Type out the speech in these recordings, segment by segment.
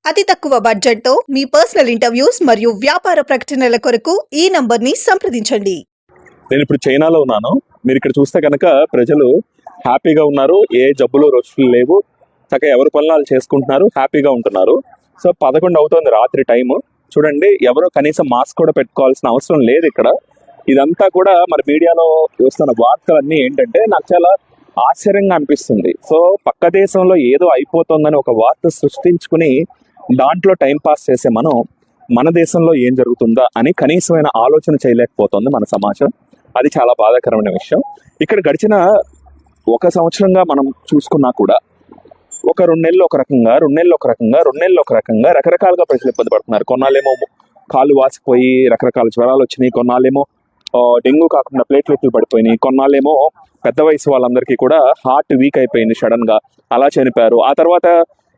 అతి తక్కువ బడ్జెట్‌తో మీ పర్సనల్ ఇంటర్వ్యూస్ మరియు వ్యాపార ప్రకటనల కొరకు ఈ నంబర్‌ని సంప్రదించండి. నేను ఇప్పుడు చైనాలో ఉన్నాను. మీరు ఇక్కడ చూస్తే కనుక ప్రజలు హ్యాపీగా ఉన్నారు. ఏ జబ్బులు రొచ్చులు లేవు. చక్కగా ఎవరి పనులు వాళ్ళు చేసుకుంటున్నారు, హ్యాపీగా ఉంటున్నారు. సో 11 అవుతుంది రాత్రి టైము. చూడండి, ఎవరో కనీసం మాస్క్ కూడా పెట్టుకోవాల్సిన అవసరం లేదు ఇక్కడ. ఇదంతా కూడా మన మీడియాలో చూస్తున్న వార్తలన్నీ ఏంటంటే నాకు చాలా ఆశ్చర్యంగా అనిపిస్తుంది. సో పక్క దేశంలో ఏదో అయిపోతుందని ఒక వార్త సృష్టించుకుని దాంట్లో టైం పాస్ చేసే మనం మన దేశంలో ఏం జరుగుతుందా అని కనీసమైన ఆలోచన చేయలేకపోతుంది మన సమాజం. అది చాలా బాధాకరమైన విషయం. ఇక్కడ గడిచిన 1 సంవత్సరంగా మనం చూసుకున్నా కూడా ఒక 2 నెలలు ఒక రకంగా, 2 నెలలు ఒక రకంగా, 2 నెలలు ఒక రకంగా రకరకాలుగా ప్రజలు ఇబ్బంది పడుతున్నారు. కొన్నాళ్ళేమో కాళ్ళు వాసిపోయి రకరకాల జ్వరాలు వచ్చినాయి, కొన్నాళ్ళేమో డెంగ్యూ కాకుండా ప్లేట్లెట్లు పడిపోయినాయి, కొన్నాళ్ళేమో పెద్ద వయసు వాళ్ళందరికీ కూడా హార్ట్ వీక్ అయిపోయింది, సడన్ గా అలా చనిపోయారు. ఆ తర్వాత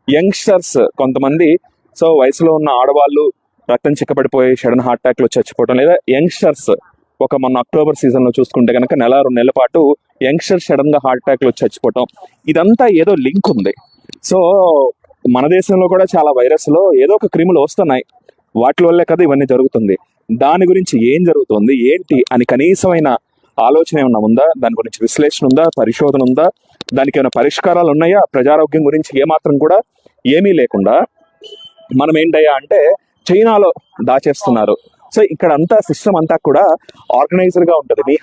యంగ్స్టర్స్ కొంతమంది, సో వయసులో ఉన్న ఆడవాళ్ళు రక్తం చిక్కబడిపోయి సడన్ హార్ట్ అటాక్ లో చచ్చిపోవడం, లేదా యంగ్స్టర్స్ ఒక మొన్న అక్టోబర్ సీజన్ లో చూసుకుంటే కనుక 1-2 నెలల పాటు యంగ్స్టర్స్ సడన్ గా హార్ట్ అటాక్ లో చచ్చిపోవటం, ఇదంతా ఏదో లింక్ ఉంది. సో మన దేశంలో కూడా చాలా వైరస్లో ఏదో ఒక క్రిములు వస్తున్నాయి, వాటి వల్లే కదా ఇవన్నీ జరుగుతుంది. దాని గురించి ఏం జరుగుతుంది ఏంటి అని కనీసమైన ఆలోచన ఏమన్నా ఉందా? దాని గురించి విశ్లేషణ ఉందా? పరిశోధన ఉందా? దానికి ఏమైనా పరిష్కారాలు ఉన్నాయా? ప్రజారోగ్యం గురించి ఏమాత్రం కూడా ఏమీ లేకుండా మనం ఏంటయ్యా అంటే చైనాలో దాచేస్తున్నారు. సో ఇక్కడ అంతా సిస్టమ్ అంతా కూడా ఆర్గనైజర్ గా ఉంటుంది.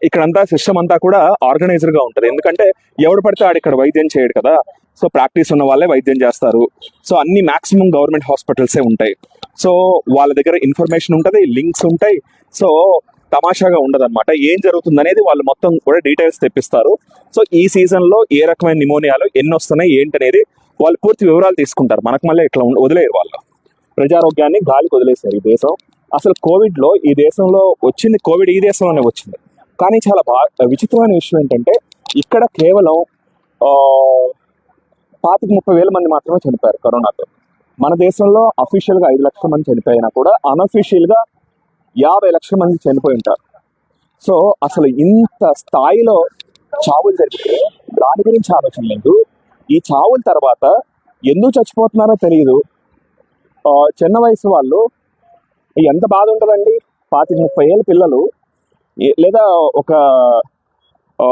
ఇక్కడంతా సిస్టమ్ అంతా కూడా ఆర్గనైజర్ గా ఉంటుంది. ఎందుకంటే ఎవడు పడితే ఆడు ఇక్కడ వైద్యం చేయడు కదా. సో ప్రాక్టీస్ ఉన్న వాళ్ళే వైద్యం చేస్తారు. సో అన్ని మాక్సిమం గవర్నమెంట్ హాస్పిటల్సే ఉంటాయి. సో వాళ్ళ దగ్గర ఇన్ఫర్మేషన్ ఉంటుంది, లింక్స్ ఉంటాయి. సో తమాషాగా ఉండదన్నమాట. ఏం జరుగుతుంది అనేది వాళ్ళు మొత్తం కూడా డీటెయిల్స్ తెప్పిస్తారు. సో ఈ సీజన్ లో ఏ రకమైన నిమోనియాలు ఎన్ని వస్తున్నాయి ఏంటనేది వాళ్ళు పూర్తి వివరాలు తీసుకుంటారు. మనకు మళ్ళీ ఇట్లా వదిలేరు. వాళ్ళు ప్రజారోగ్యాన్ని గాలికి వదిలేశారు. ఈ దేశం అసలు కోవిడ్ లో ఈ దేశంలో వచ్చింది, కోవిడ్ ఈ దేశంలోనే వచ్చింది. కానీ చాలా విచిత్రమైన విషయం ఏంటంటే ఇక్కడ కేవలం 25-30 మంది మాత్రమే చనిపోయారు కరోనాతో. మన దేశంలో అఫీషియల్ గా 5 లక్షల మంది చనిపోయినా కూడా అన్అఫీషియల్ గా 50 లక్షల మంది చనిపోయి ఉంటారు. సో అసలు ఇంత స్థాయిలో చావులు జరిగితే దాని గురించి ఆలోచన లేదు. ఈ చావుల తర్వాత ఎందుకు చచ్చిపోతున్నారో తెలియదు. చిన్న వయసు వాళ్ళు ఎంత బాధ ఉంటుందండి. 25-30 ఏళ్ళ పిల్లలు లేదా ఒక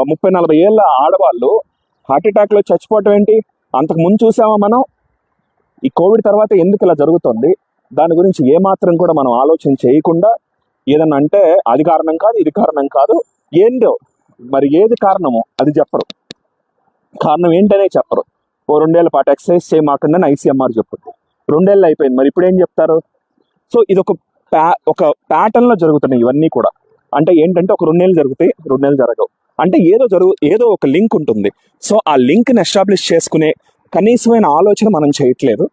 30-40 ఏళ్ళ ఆడవాళ్ళు హార్ట్ అటాక్ లో చచ్చిపోవటం ఏంటి? అంతకు ముందు చూసామా మనం? ఈ కోవిడ్ తర్వాత ఎందుకు ఇలా జరుగుతుంది దాని గురించి ఏమాత్రం కూడా మనం ఆలోచన చేయకుండా ఏదన్నా అంటే అది కారణం కాదు, ఇది కారణం కాదు, ఏంటో మరి ఏది కారణమో అది చెప్పరు. కారణం ఏంటనే చెప్పరు. 2 ఏళ్ల పాటు ఎక్సర్సైజ్ చేయమాకుండా ICMR చెప్పుద్ది. 2 ఏళ్ళు అయిపోయింది, మరి ఇప్పుడు ఏం చెప్తారు? సో ఇది ఒక ప్యాటర్న్ లో జరుగుతున్నాయి ఇవన్నీ కూడా. అంటే ఏంటంటే ఒక 2 నెలలు జరుగుతాయి, 2 నెలలు జరగవు. అంటే ఏదో ఒక లింక్ ఉంటుంది. సో ఆ లింక్ ని ఎస్టాబ్లిష్ చేసుకునే కనీసమైన ఆలోచన మనం చేయట్లేదు.